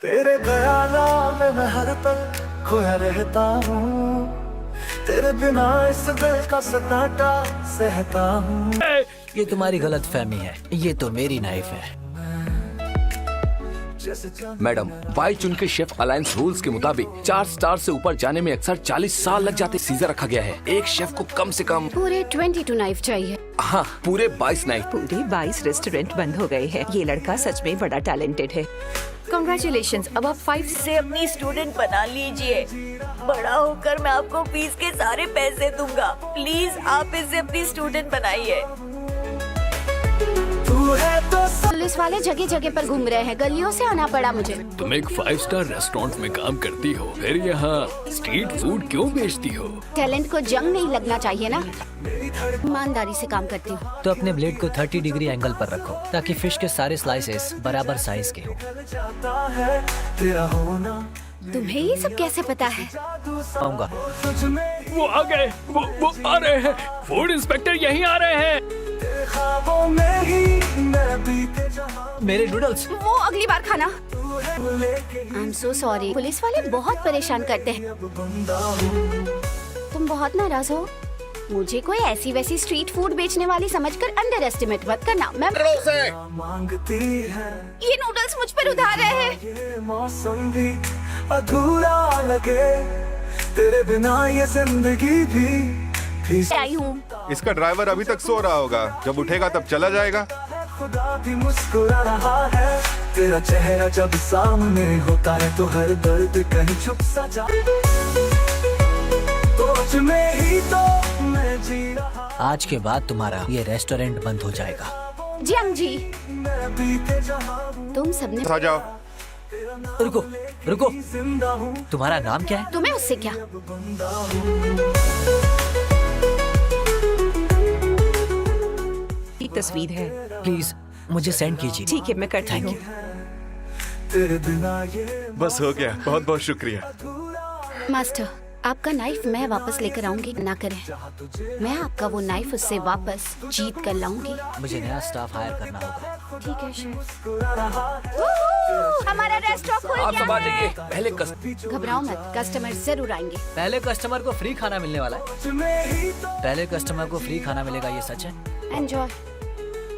तेरे ख्यालों में मैं हर पल खोया रहता हूँ, तेरे बिना इस दिल का सन्नाटा सहता हूँ। ये तुम्हारी गलत फहमी है, ये तो मेरी नाइफ है। मैडम, बाई चुन के शेफ अलायंस रूल्स के मुताबिक 4 स्टार से ऊपर जाने में अक्सर 40 साल लग जाते। सीजर रखा गया है, एक शेफ को कम से कम पूरे 22 नाइफ चाहिए। हाँ, पूरे 22 नाइफ। पूरे 22 रेस्टोरेंट बंद हो गए हैं। ये लड़का सच में बड़ा टैलेंटेड है। Congratulations, अब आप 5 से अपनी स्टूडेंट बना लीजिए। बड़ा होकर मैं आपको फीस के सारे पैसे दूंगा। प्लीज आप इसे अपनी स्टूडेंट बनाइए। तू है तो पुलिस वाले जगह जगह पर घूम रहे हैं, गलियों से आना पड़ा मुझे। तुम एक 5 स्टार रेस्टोरेंट में काम करती हो, फिर यहाँ स्ट्रीट फूड क्यों बेचती हो? टैलेंट को जंग नहीं लगना चाहिए ना। ईमानदारी से काम करती हूँ। तो अपने ब्लेड को 30 डिग्री एंगल पर रखो ताकि फिश के सारे स्लाइसेस बराबर साइज के हो। जाता है तेरा होना, तुम्हें ये सब कैसे पता है? पाऊंगा। तुझ में वो आ गए, वो आ रहे हैं। फूड इंस्पेक्टर यहीं आ रहे हैं। तेरे ख्वाबों में ही मैं बीते जहाँ मेरे नूडल्स। वो अगली बार खाना। तू है लेके I am so sorry. Police वाले बहुत परेशान करते हैं। अब बंदा हूँ। तुम बहुत नाराज हो। मुझे कोई ऐसी वैसी स्ट्रीट फूड बेचने वाली समझकर अंडर एस्टिमेट मत करना। मैं मांगती है ये नूडल्स मुझ पर उधार रहे हैं। ये मौसम भी अधूरा लगे, तेरे बिना ये जिंदगी भी आई हूँ। इसका ड्राइवर अभी तक सो रहा होगा, जब उठेगा तब चला जाएगा। खुदा भी मुस्कुरा रहा है, तेरा चेहरा जब सामने होता है तो हर दर्द कहीं छुप सा जा। तुझ में ही तो मैं जी रहा, आज के बाद तुम्हारा ये रेस्टोरेंट बंद हो जाएगा। जियांग जी, मैं बीते जहाँ हूँ, तुम सबने आ जाओ। रुको रुको, जिंदा हूँ, तुम्हारा नाम क्या है? तुम्हें उससे क्या? बंदा हूँ। एक तस्वीर है। प्लीज मुझे सेंड कीजिए। ठीक है, मैं करती थैंक हूँ। यू। तेरे बिना ये बस हो गया, बहुत बहुत शुक्रिया। मास्टर, आपका नाइफ मैं वापस लेकर आऊंगी, ना करें। मैं आपका वो नाइफ उससे वापस जीत कर लाऊंगी। मुझे नया स्टाफ हायर करना होगा। ठीक है शेफ। हमारा रेस्टोरेंट खुल आप गया सब आ है। जाइए। पहले घबराओ मत, कस्टमर जरूर आएंगे। पहले कस्टमर को फ्री खाना मिलने वाला है। तुझ में ही तो पहले कस्टमर को फ्री खाना मिलेगा, ये सच है? एंजॉय।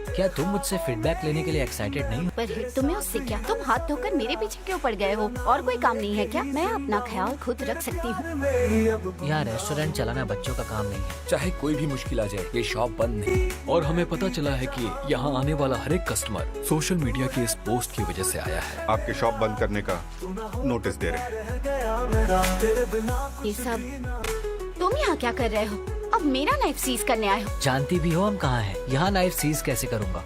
क्या तुम मुझसे फीडबैक लेने के लिए एक्साइटेड नहीं हो? पर हिट तुम्हें उससे क्या? तुम हाथ धोकर मेरे पीछे क्यों पड़ गए हो? और कोई काम नहीं है क्या? मैं अपना ख्याल खुद रख सकती हूँ। मेरी अब यहाँ रेस्टोरेंट चलाना बच्चों का काम नहीं है। चाहे कोई भी मुश्किल आ जाए, ये शॉप बंद नहीं। और हमें पता चला है कि यहाँ आने वाला हर एक कस्टमर सोशल मीडिया के इस पोस्ट की वजह से आया है। आपके शॉप बंद करने का नोटिस दे रहे हैं। रह गया मेरा तेरे बिना। ये सब तुम यहाँ क्या कर रहे हो? अब मेरा नाइफ सीज करने आए हो? जानती भी हो हम कहाँ हैं? यहाँ नाइफ सीज कैसे करूँगा?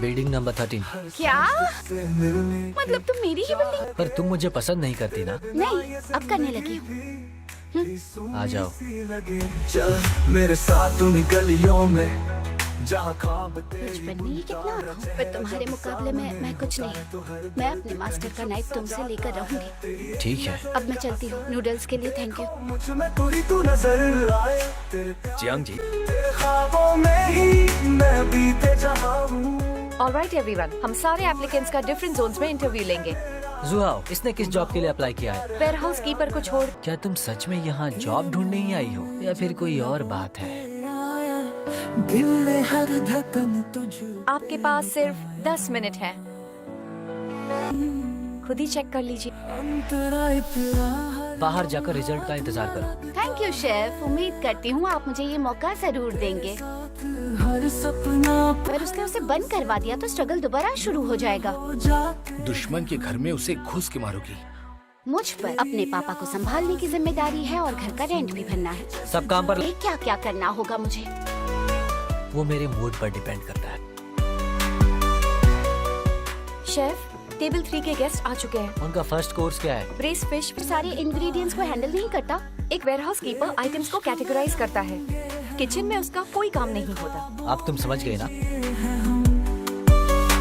Building number 13। क्या से मिलने मतलब तुम मेरी ही बिल्डिंग? पर तुम मुझे पसंद नहीं करती ना? नहीं, अब करने लगी हूँ। आ जाओ। सी लगे, चल मेरे साथ उन गलियों में जहाँ ख्वाब तेरे बचपन में ये कितना रहा, पर तुम्हारे मुकाबले में मैं कुछ नहीं। मैं अपने मास्टर का नाइफ तुमसे लेकर रहूंगी। ठीक है। अब मैं चलती हूँ। नूडल्स के लिए थैंक यू। मुझ में पूरी तू नजर आए, तेरे जियांग जी, ख्वाबों में ही मैं बीते जहाँ हूँ। ऑलराइट एवरीवन, हम सारे एप्लीकेंट्स का डिफरेंट जोन्स में इंटरव्यू लेंगे। जुहाओ, इसने किस जॉब के लिए अप्लाई किया है? वेयर हाउस कीपर को छोड़। क्या तुम सच में यहाँ जॉब ढूंढने ही आई हो या फिर कोई और बात है? दिल ने हर धड़कन तुझ आपके पास सिर्फ 10 मिनट है, खुद ही चेक कर लीजिए। अंतराय तेरा हर बाहर जाकर रिजल्ट का इंतजार करो। Thank you chef. उम्मीद करती हूँ आप मुझे ये मौका जरूर देंगे। हर सपना पर उसने उसे बंद करवा दिया तो स्ट्रगल दोबारा शुरू हो जाएगा। हो जा। दुश्मन के घर में उसे घुस के मारोगी। मुझ पर अपने पापा को संभालने की जिम्मेदारी है और घर का रेंट भी भरना है। सब काम पर ये क्या क्या करना होगा मुझे? वो मेरे मूड पर डिपेंड करता है। शेफ, टेबल 3 के गेस्ट आ चुके हैं। उनका फर्स्ट कोर्स क्या है? Brace fish. सारे इंग्रेडिएंट्स को हैंडल नहीं करता। एक वेयरहाउस कीपर आइटम्स को कैटेगराइज करता है। किचन में उसका कोई काम नहीं होता। अब तुम समझ गए ना?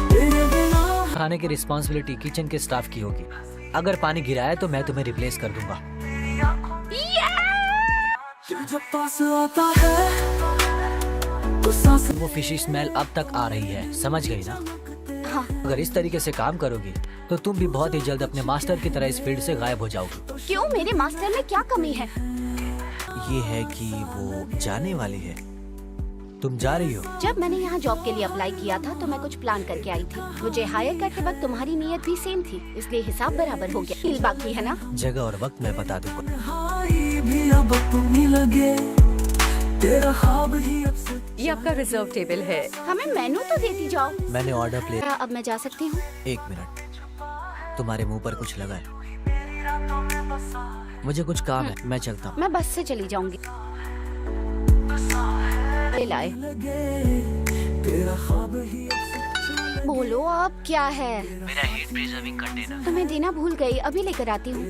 तेरे बिना खाने की रिस्पॉन्सिबिलिटी किचन के स्टाफ की होगी। अगर पानी गिरा है तो मैं तुम्हें रिप्लेस कर दूंगा। जब पास आता है तो सांस वो फिशी स्मेल अब तक आ रही है, समझ गई ना? हाँ। अगर इस तरीके से काम करोगी तो तुम भी बहुत ही जल्द अपने मास्टर की तरह इस फील्ड से गायब हो जाओगी। क्यों, मेरे मास्टर में क्या कमी है? ये है कि वो जाने वाली है। तुम जा रही हो? जब मैंने यहाँ जॉब के लिए अप्लाई किया था तो मैं कुछ प्लान करके आई थी। मुझे हायर करते वक्त तुम्हारी नीयत भी सेम थी, इसलिए हिसाब बराबर हो गया। डील बाकी है ना? जगह और वक्त मैं बता दूंगा। भी अब तुम ही लगे, तेरा ख्वाब ही अब सच। ये आपका रिजर्व टेबल है। हमें मेनू तो देती जाओ। मैंने ऑर्डर प्लेस। क्या अब मैं जा सकती हूँ? 1 मिनट, तुम्हारे मुंह पर कुछ लगा है। मुझे कुछ काम है, मैं चलता हूँ। मैं बस से चली जाऊंगी। ले लाए। तेरा ख्वाब ही अब सच। बोलो अब क्या है? मेरा हीट प्रिजर्विंग कंटेनर। तुम्हें देना भूल गई, अभी लेकर आती हूँ।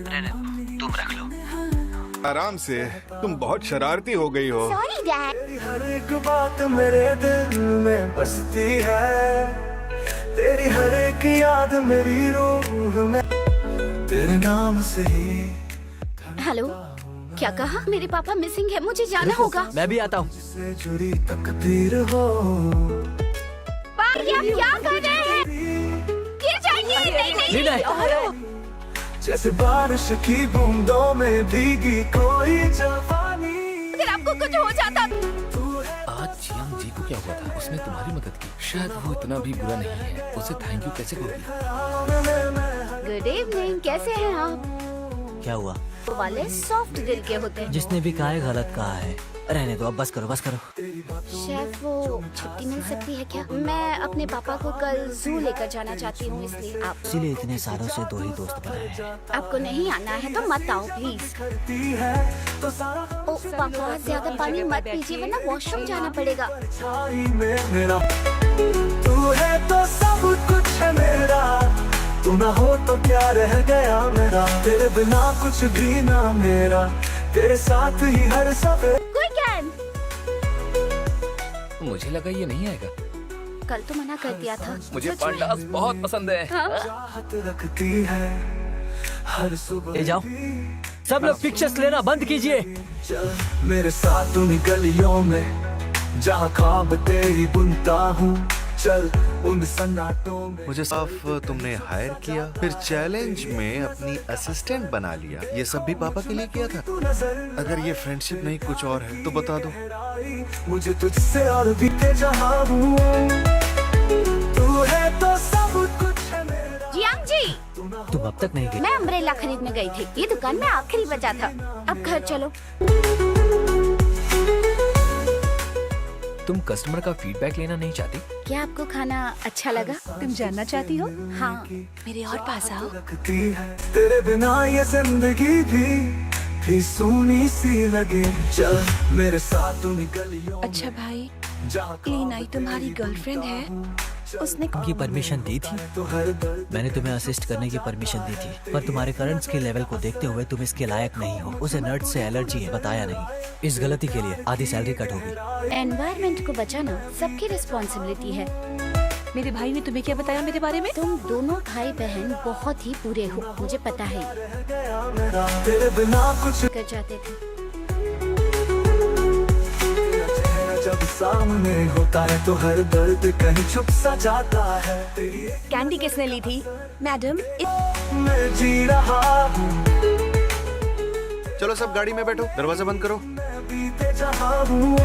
तुम रख लो। आराम से, तुम बहुत शरारती हो गई हो। Sorry dad. तेरी हर एक बात मेरे दिल में बसती है, तेरी हर एक याद मेरी रूह में, तेरे नाम से ही। हेलो, क्या कहा? मेरे पापा मिसिंग है, मुझे जाना होगा। मैं भी आता हूँ। से जुड़ी तकदीर हो। पापा, आप क्या कर रहे हैं? गिर जाइए। नहीं नहीं नहीं। जैसे बारिश की बूंदों में भीगी कोई जवानी। अगर आपको कुछ हो जाता। आज जियांग जी को क्या हुआ था? उसने तुम्हारी मदद की। शायद वो इतना भी बुरा नहीं है। उसे थैंक यू कैसे कहोगी? गुड इवनिंग, कैसे हैं आप? क्या हुआ? वो वाले सॉफ्ट दिल के होते हैं। जिसने भी कहा है गलत कहा है। रहने दो, अब बस करो, बस करो। शेफ, वो छुट्टी मिल सकती है क्या? मैं अपने पापा को कल जू लेकर जाना चाहती हूँ, इसलिए आप। इसीलिए इतने सालों से 2 ही दोस्त बनाए हैं। आपको नहीं आना है तो मत आओ प्लीज। करती है तो सारा ओ पापा, ज्यादा पानी मत पीजिए वरना वॉशरूम जाना पड़ेगा। छाई में मेरा, तू है तो सब कुछ है मेरा, तू ना हो तो क्या रह गया मेरा, तेरे बिना कुछ भी ना मेरा, तेरे साथ ही हर सफर। मुझे लगा ये नहीं आएगा। कल तो मना कर दिया था। मुझे पांडास बहुत पसंद है। चाहत रखती है हर सुबह। ले जाओ। सब लोग पिक्चर्स लेना बंद कीजिए। चल मेरे साथ उन गलियों में जहाँ ख्वाब तेरी बुनता हूँ, चल उन सन्नाटों में। मुझे साफ तुमने हायर किया, फिर चैलेंज में अपनी असिस्टेंट बना लिया। ये सब भी पापा के लिए किया था। तू नजर अगर ये फ्रेंडशिप नहीं कुछ और है तो बता दो। मुझे तुझसे और भी जहाँ हूँ, तू है तो सब कुछ है मेरा। जियांग जी, तुम अब तक नहीं गए? मैं अम्ब्रेला खरीदने गई थी। ये दुकान में आखिरी बचा था। अब घर चलो। तुम कस्टमर का फीडबैक लेना नहीं चाहती? क्या आपको खाना अच्छा लगा? तुम जानना चाहती हो? हाँ। मेरे और पास आओ। रखती है तेरे बिना ये जिंदगी भी सूनी सी लगे, चल मेरे साथ उन गलियों में अच्छा भाई, जहाँ क्लीन आई तुम्हारी गर्लफ्रेंड है? उसने की परमिशन दी थी। तो हर दर्द मैंने तुम्हें असिस्ट करने की परमिशन दी थी, पर तुम्हारे करंट्स के लेवल को देखते हुए तुम इसके लायक नहीं हो। उसे नट से एलर्जी है, बताया नहीं। इस गलती के लिए आधी सैलरी कट होगी। एनवायरनमेंट को बचाना सबकी रिस्पॉन्सिबिलिटी है। मेरे भाई ने तुम्हें क्या बताया मेरे बारे में? तुम दोनों भाई बहन बहुत ही बुरे हो, मुझे पता है। गया मेरा, तेरे बिना कुछ कर जाते थे। चेहरा जब सामने होता है तो हर दर्द कहीं छुप सा जाता है। तेरी कैंडी किसने ली थी? मैडम, मैं जी रहा हूँ, चलो सब गाड़ी में बैठो, दरवाजा बंद करो। मैं बीते जहाँ हूँ,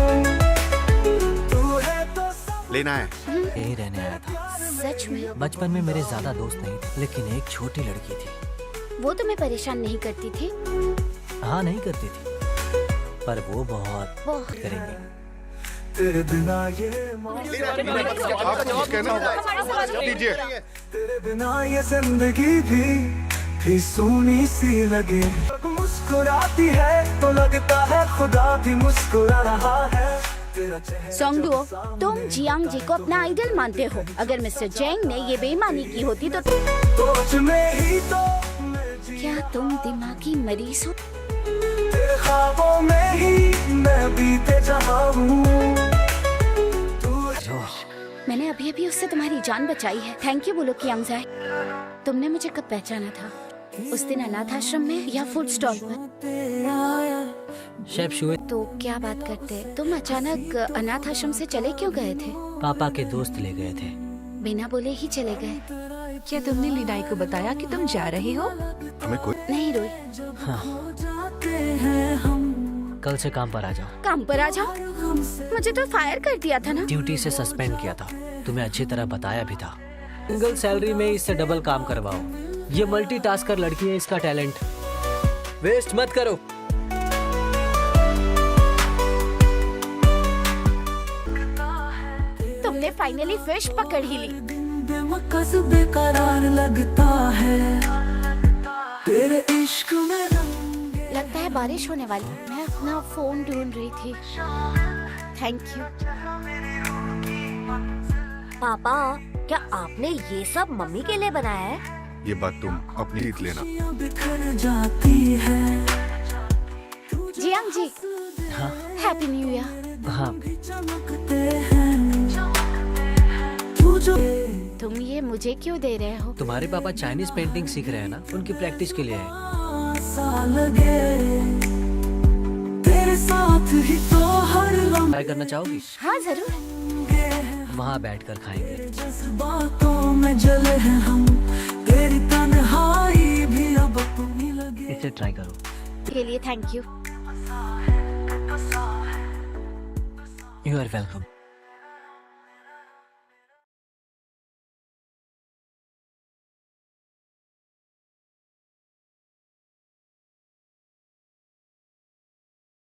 तू है तो सब। लेना है। यही रहने आया था। सच में? बचपन में मेरे ज्यादा दोस्त नहीं थे, लेकिन एक छोटी लड़की थी। वो तुम्हें परेशान नहीं करती थी? हाँ, नहीं करती थी, पर वो बहुत करेंगे। तेरे बिना ये आपको कुछ कहना होगा दीजिए। तेरे बिना ये जिंदगी भी सूनी सी लगे। मुस्कुराती है तो लगता है खुदा भी मुस्कुरा रहा है। तेरा चेहरा सोंगडुओ, तुम जियांग जी को अपना आइडल मानते हो। अगर मिस्टर जेंग ने ये बेईमानी की होती तो सोच में ही तो मैं जी, क्या तुम दिमागी मरीज हो? तेरे ख्वाबों में ही मैं बीते जहाँ हूँ। मैंने अभी अभी उससे तुम्हारी जान बचाई है। थैंक यू बोलो कियांगजाई। तुमने मुझे कब पहचाना था? उस दिन अनाथ आश्रम में या फूड स्टॉल पर? शेफ शुए, तो क्या बात करते? तुम अचानक अनाथ आश्रम से चले क्यों गए थे? पापा के दोस्त ले गए थे। बिना बोले ही चले गए। क्या तुमने लीनाई को बताया कि तुम जा रही हो? हमें कोई नहीं रोई, कल से काम पर आ जाओ। काम पर आ जाओ? मुझे तो फायर कर दिया था ना। ड्यूटी से सस्पेंड किया था, तुम्हें अच्छी तरह बताया भी था। सिंगल सैलरी में इससे डबल काम करवाओ। ये मल्टीटास्कर लड़की है, इसका टैलेंट वेस्ट मत करो। तुमने फाइनली फिश पकड़ ही ली। बेमकस बेकरार लगता है तेरे इश्क में लगता है बारिश होने वाली। मैं अपना फोन ढूंढ रही थी। Thank you. पापा, क्या आपने ये सब मम्मी के लिए बनाया है? ये बात तुम अपनी जीत लेना। बिखर जाती है। जियांग जी, हाँ हैप्पी न्यू ईयर। हाँ, चमकते हैं तू जो तुम ये मुझे क्यों दे रहे हो? तुम्हारे पापा चाइनीज पेंटिंग सीख रहे हैं ना, उनकी प्रैक्टिस के लिए है। सा लगे तेरे साथ ही तो हर लम्हे ट्राई करना चाहोगी? हाँ जरूर। वहाँ बैठकर खाएंगे। जज्बातों में जले हैं हम तेरी तन्हाई भी अब अपनी लगे। इसे ट्राई करो। के लिए thank you. You are welcome.